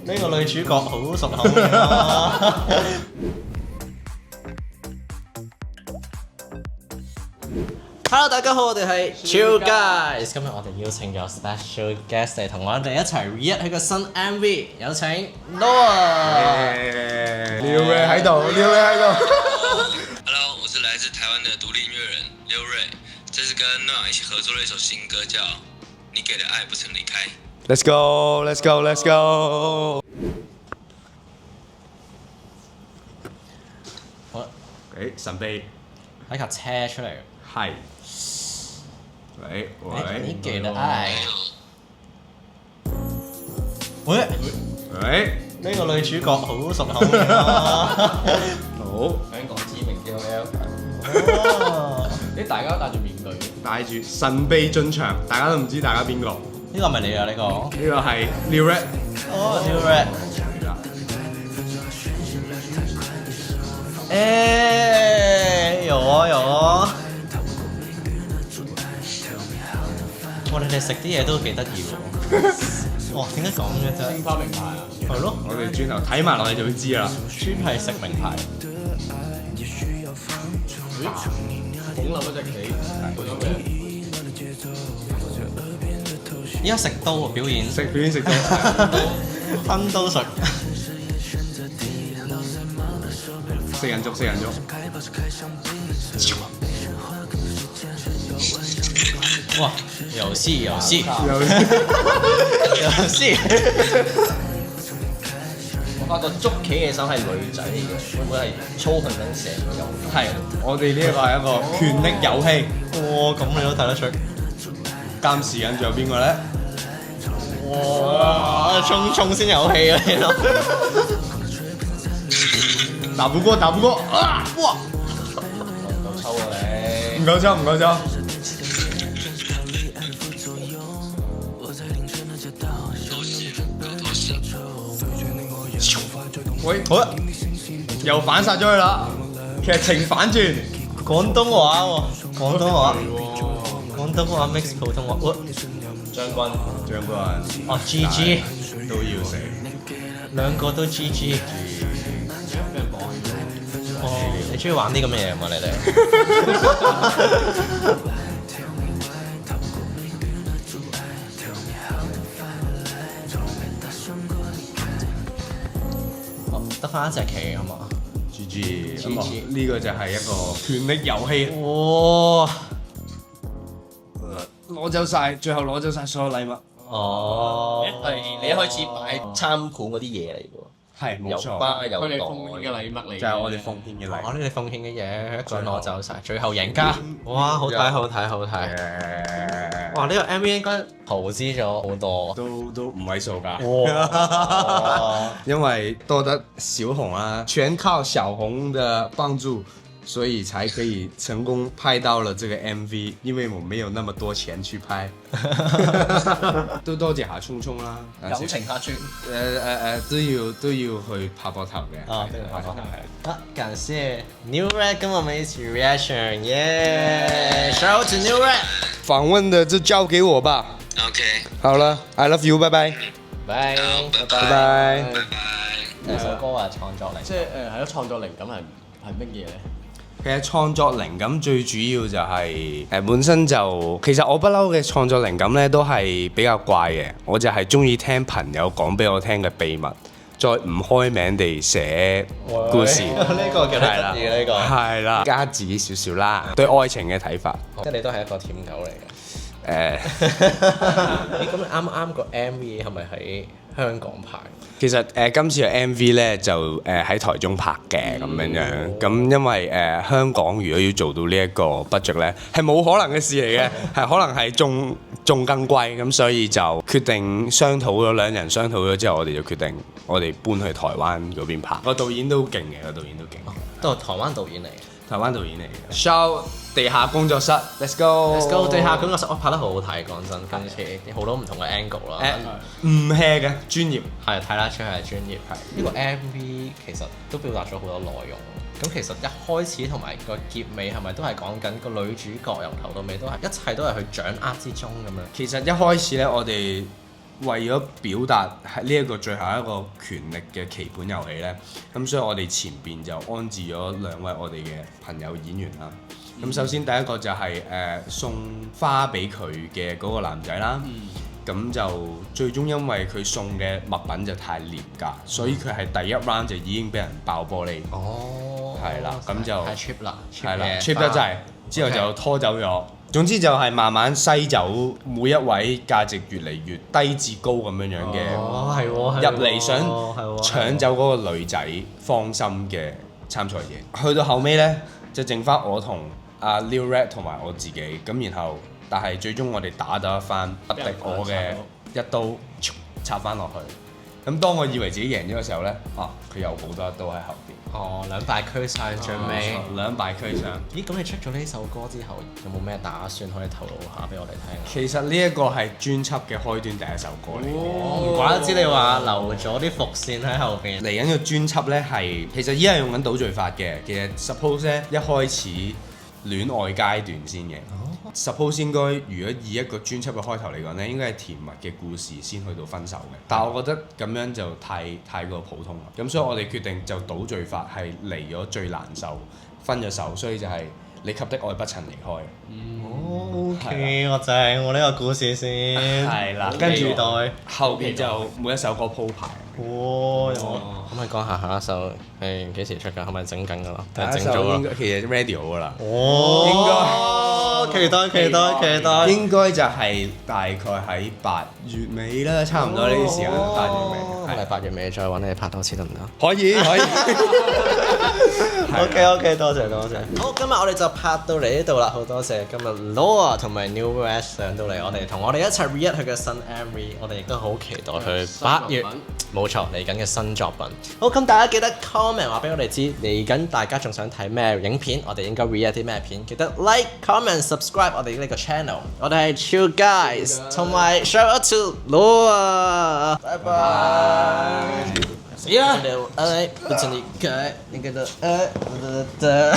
呢個女主角好熟口面啊！Hello， 大家好，我哋係 Chill Guys。今日我哋邀請咗 special guest 嚟同我哋一齊 react 佢個新 MV，有請 Noah。劉瑞喺度，劉瑞喺度。Hello， 我是来自台湾的独立音乐人刘瑞，这次跟 Noah 一起合作了一首新歌，叫《你给的爱不曾离开》。Let's go, let's go, let's go。好，神秘喺架車出嚟。係。喂，你給的愛。喂，呢個女主角好熟口面啊！好，香港知名 KOL， 哦，大家都戴住面具，帶住神秘進場，大家都唔知大家邊個。呢個係咪你啊？呢個？呢個係 Lil Red。哦，Lil Red。誒，有啊有啊！哇！你哋食啲嘢都幾得意喎！哇，點解咁嘅啫？星花名牌啊！係咯，我哋轉頭睇埋落去就會知啦。專係食名牌。拱冧嗰隻棋，嗰種咩？依家食刀喎表演，表演食到。分刀術。食人族。哇！遊戲。我發覺捉棋嘅手係女仔嚟嘅，會唔會係操控緊成個遊戲？係，我哋呢一個係一個權力遊戲。哇！咁你都睇得出。監視緊仲有邊個咧？哇！衝先有戲啊！呢度。打不過啊！哇！夠抽啊你！唔夠抽。喂，好啦，又反殺咗佢啦！劇情反轉，廣東話喎，廣東話 mix 普通話。將軍，哦 GG 都要死。兩個都 GG。哦，你中意玩啲咁嘅嘢嘛？你哋？得翻一隻棋啊嘛 GG， 呢個就係一個權力遊戲。哇！攞走晒，最後攞走晒所有禮物。哦，係你一開始擺參盤嗰啲嘢嚟嘅喎，有係冇錯，花有袋，佢哋奉獻嘅禮物嚟，就係我哋奉獻嘅禮物。我哋奉獻嘅嘢一個攞走晒，最後贏家。哇！好睇。哇！呢個 MV 應該投資咗好多。都五位數㗎。哇！因為多得小紅啊，全靠小紅的幫助，所以才可以成功拍到了這個 MV。因為我沒有那麼多錢去拍，都多謝下聰聰啦。友情客串。都要去拍膊頭嘅。啊，對，拍膊頭係。好，感謝 New Red 跟我們一起 reaction，耶！Shout out to New Red。訪問的就交給我吧。 OK，好了，I love you，拜拜。拜拜拜。拜拜。呢首歌啊，創作嚟。即係係咯，創作靈感係乜嘢咧？其實創作靈感最主要就係、本身就其實我不嬲嘅創作靈感咧都係比較怪嘅，我就係中意聽朋友講俾我聽嘅秘密，再唔開名地寫故事。呢個幾得意嘅呢個。係啦，加自己少少啦，對愛情嘅睇法。即係你都係一個舔狗嚟嘅。誒，咁你啱個 MV 係咪喺香港拍？其實今次嘅 MV 咧就喺台中拍嘅咁樣，咁因為香港如果要做到呢一個 budget 咧，係冇可能嘅事嚟嘅，係可能係仲更貴，咁所以就決定商討咗兩人商討咗之後，我哋就決定我哋搬去台灣嗰邊拍。個導演都勁嘅，都係台灣導演嚟嘅。台灣導演嚟嘅。Show 地下工作室 ，Let's go。 Let's go 地下工作室，我拍得好好睇，講真，今次好多唔同嘅 angle 啦。唔 hea 嘅專業。係睇得出係專業。呢個 MV 其實都表達咗好多內容。咁其實一開始同埋個結尾係咪都係講緊個女主角由頭到尾都係一切都係佢掌握之中咁樣？其實一開始咧，我哋為咗表達係呢一個最後一個權力嘅棋盤遊戲咧，咁所以我哋前邊就安置咗兩位我哋嘅朋友演員啦。咁首先第一個就係送花俾佢嘅嗰個男仔啦。咁就最終因為佢送嘅物品就太廉價，所以佢係第一 round 就已經俾人爆玻璃。係啦，咁就太 cheap 啦，係啦，cheap 得滯，之後就拖走咗。總之就係慢慢篩走每一位價值越嚟越低至高咁樣樣嘅入嚟想搶走嗰個女仔芳心嘅參賽者。去到後尾呢，就剩翻我同阿 Lil Red 同埋我自己咁，然後但係最終我哋打到一番，不敵我嘅一刀插翻落去。咁當我以為自己贏咗嘅時候呢，佢有好多一刀喺後邊。兩敗俱傷最尾。兩敗俱傷。咦，咁你出咗呢首歌之後，有冇咩打算可以透露下俾我哋聽？其實呢一個係專輯嘅開端第一首歌嚟嘅。唔怪得知你話留咗啲伏線喺後邊。嚟緊嘅專輯呢係其實依家用緊倒敍法嘅，其實 suppose 咧一開始戀愛階段先嘅。suppose 應該如果以一個專輯嘅開頭嚟講呢，應該係甜蜜嘅故事先去到分手嘅。但係我覺得咁樣就太過普通啦。咁所以我哋決定就倒敍法係嚟咗最難受，分咗手，所以就係你給的愛不曾離開。OK，我正我呢個故事先。係啦，跟住期待後邊就每一首歌鋪排。可唔可以講下下一首係幾時出㗎？係咪整緊㗎啦？定係整咗啦？其實 ready 好㗎啦。期待期待。應該就係大概喺8月尾啦，差唔多呢啲時間。8月尾。我哋8月尾再揾你拍多次得唔得？可以。OK， 多謝。好，今日我哋就拍到嚟呢度啦，好多謝今日 Noah 同埋 New West 上到嚟，同我哋一齊 react 佢嘅新 MV，我哋亦都好期待佢8月冇錯嚟緊嘅新作品。好，咁大家記得 comment 話俾我哋知，嚟緊大家仲想睇咩影片，我哋應該 react 啲咩片，記得 like、comment、subscribe 我哋呢個 channel。我哋係 Chill Guys， 同埋 shout out to Noah， 拜拜。死啦！不准離開，你嘅愛。